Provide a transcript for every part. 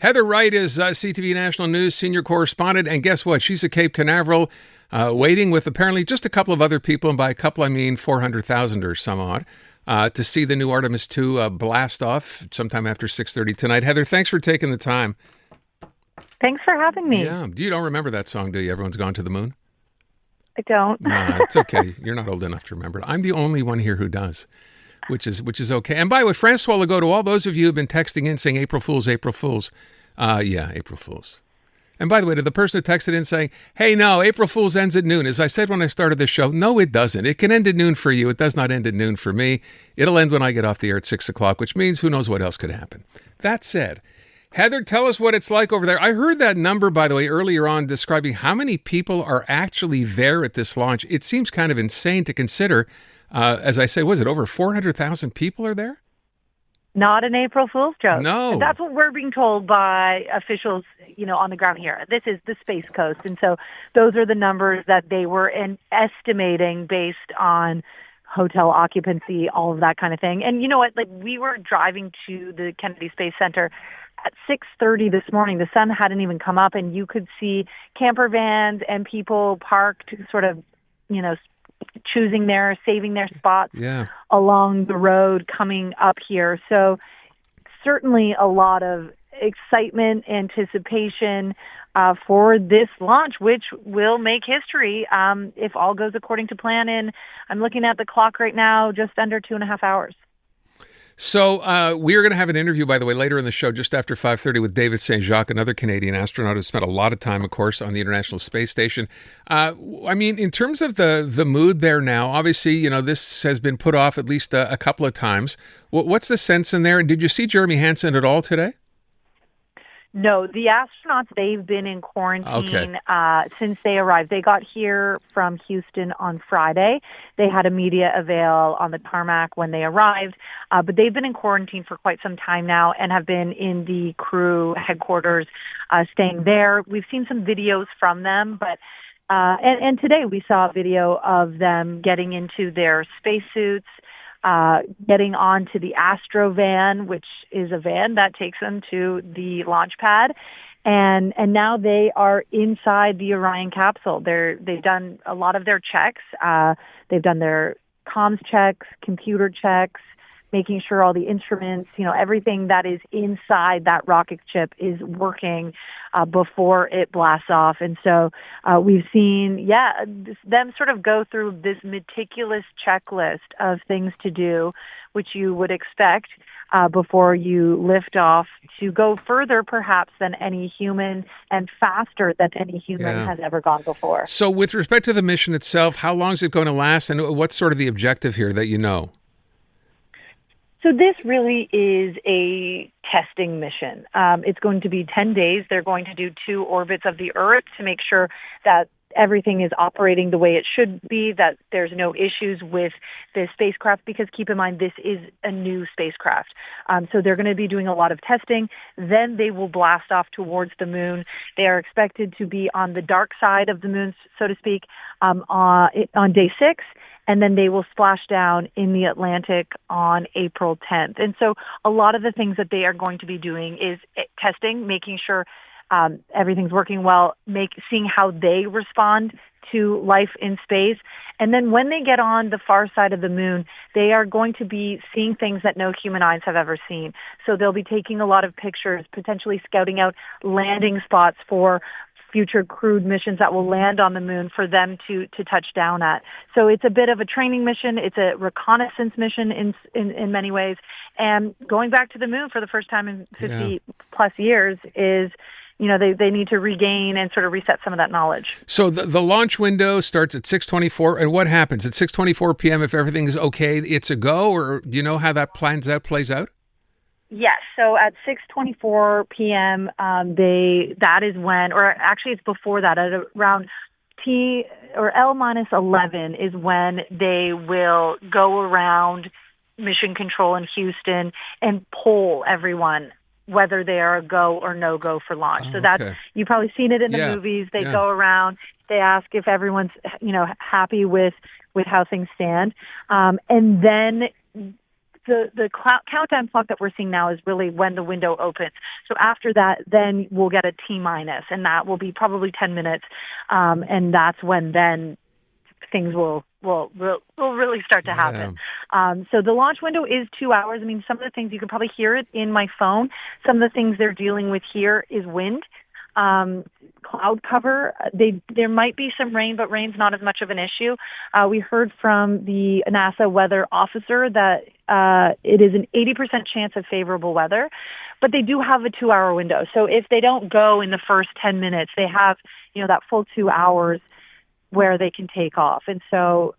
Heather Wright is CTV National News senior correspondent, and guess what? She's at Cape Canaveral, waiting with apparently just a couple of other people, and by a couple I mean 400,000 or some odd, to see the new Artemis II blast off sometime after 6:30 tonight. Heather, thanks for taking the time. Thanks for having me. Yeah, you don't remember that song, do you? Everyone's Gone to the Moon? I don't. Nah, it's okay. You're not old enough to remember it. I'm the only one here who does. Which is okay. And by the way, Francois Legault, to all those of you who've been texting in saying April Fools, April Fools. Yeah, April Fools. And by the way, to the person who texted in saying, hey, no, April Fools ends at noon. As I said when I started the show, no, it doesn't. It can end at noon for you. It does not end at noon for me. It'll end when I get off the air at 6 o'clock, which means who knows what else could happen. That said, Heather, tell us what it's like over there. I heard that number, by the way, earlier on describing how many people are actually there at this launch. It seems kind of insane to consider. As I said, was it over 400,000 people are there? Not an April Fool's joke. No. And that's what we're being told by officials, on the ground here. This is the Space Coast. And so those are the numbers that they were estimating based on hotel occupancy, all of that kind of thing. And you know what? Like, we were driving to the Kennedy Space Center at 6:30 this morning. The sun hadn't even come up, and you could see camper vans and people parked sort of, saving their spots along the road coming up here. So certainly a lot of excitement, anticipation for this launch, which will make history if all goes according to plan. And I'm looking at the clock right now, just under 2.5 hours. So we're going to have an interview, by the way, later in the show, just after 5:30 with David St. Jacques, another Canadian astronaut who spent a lot of time, of course, on the International Space Station. In terms of the mood there now, obviously, this has been put off at least a couple of times. What's the sense in there? And did you see Jeremy Hansen at all today? No, the astronauts, they've been in quarantine since they arrived. They got here from Houston on Friday. They had a media avail on the tarmac when they arrived, but they've been in quarantine for quite some time now and have been in the crew headquarters staying there. We've seen some videos from them, but and today we saw a video of them getting into their spacesuits, getting onto the Astro van, which is a van that takes them to the launch pad. And now they are inside the Orion capsule. They've done a lot of their checks. They've done their comms checks, computer checks, making sure all the instruments, everything that is inside that rocket ship is working before it blasts off. And so we've seen, them sort of go through this meticulous checklist of things to do, which you would expect before you lift off, to go further perhaps than any human and faster than any human has ever gone before. So with respect to the mission itself, how long is it going to last, and what's sort of the objective here that you know? So this really is a testing mission. It's going to be 10 days. They're going to do 2 orbits of the Earth to make sure that everything is operating the way it should be, that there's no issues with the spacecraft, because keep in mind, this is a new spacecraft. So they're going to be doing a lot of testing. Then they will blast off towards the moon. They are expected to be on the dark side of the moon, so to speak, on day 6. And then they will splash down in the Atlantic on April 10th. And so a lot of the things that they are going to be doing is testing, making sure everything's working well, seeing how they respond to life in space. And then when they get on the far side of the moon, they are going to be seeing things that no human eyes have ever seen. So they'll be taking a lot of pictures, potentially scouting out landing spots for future crewed missions that will land on the moon for them to touch down at. So it's a bit of a training mission. It's a reconnaissance mission in many ways. And going back to the moon for the first time in 50 plus years is, they need to regain and sort of reset some of that knowledge. So the launch window starts at 6:24, and what happens at 6:24 p.m. if everything is okay? It's a go, or do you know how that plays out? Yes. So at 6:24 p.m., that is when, or actually it's before that, at around T or L minus 11 is when they will go around Mission Control in Houston and poll everyone whether they are a go or no go for launch. So that's, you've probably seen it in the movies. They go around, they ask if everyone's, happy with how things stand. And then the countdown clock that we're seeing now is really when the window opens. So after that, then we'll get a T minus, and that will be probably 10 minutes, and that's when then things will really start to happen. So the launch window is 2 hours. I mean, some of the things you can probably hear it in my phone. Some of the things they're dealing with here is wind. Cloud cover. There might be some rain, but rain's not as much of an issue. We heard from the NASA weather officer that it is an 80% chance of favorable weather, but they do have a 2 hour window. So if they don't go in the first 10 minutes, they have, that full 2 hours where they can take off. And so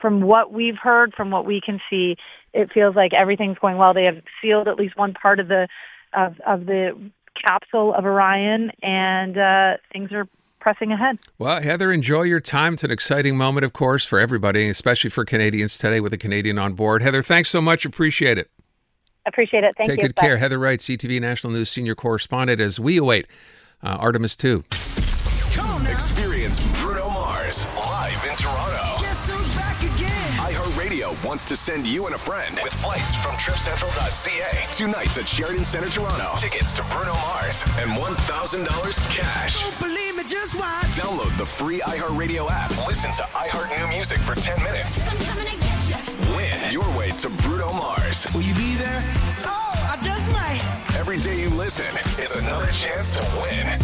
from what we've heard, from what we can see, it feels like everything's going well. They have sealed at least one part of the capsule of Orion, and things are pressing ahead. Well, Heather, enjoy your time. It's an exciting moment, of course, for everybody, especially for Canadians today with a Canadian on board. Heather, thanks so much. Appreciate it. Appreciate it. Thank you. Take good care. Heather Wright, CTV National News Senior Correspondent, as we await Artemis II. Experience Bruno Mars live in Toronto. Guess who's back again? iHeartRadio wants to send you and a friend with flights from tripcentral.ca. 2 nights at Sheraton Centre Toronto. Tickets to Bruno Mars and $1,000 cash. Don't believe me, just watch. Download the free iHeartRadio app. Listen to iHeart New Music for 10 minutes. I'm coming to get you. Win your way to Bruno Mars. Will you be there? Oh, I just might. Every day you listen is another chance to win.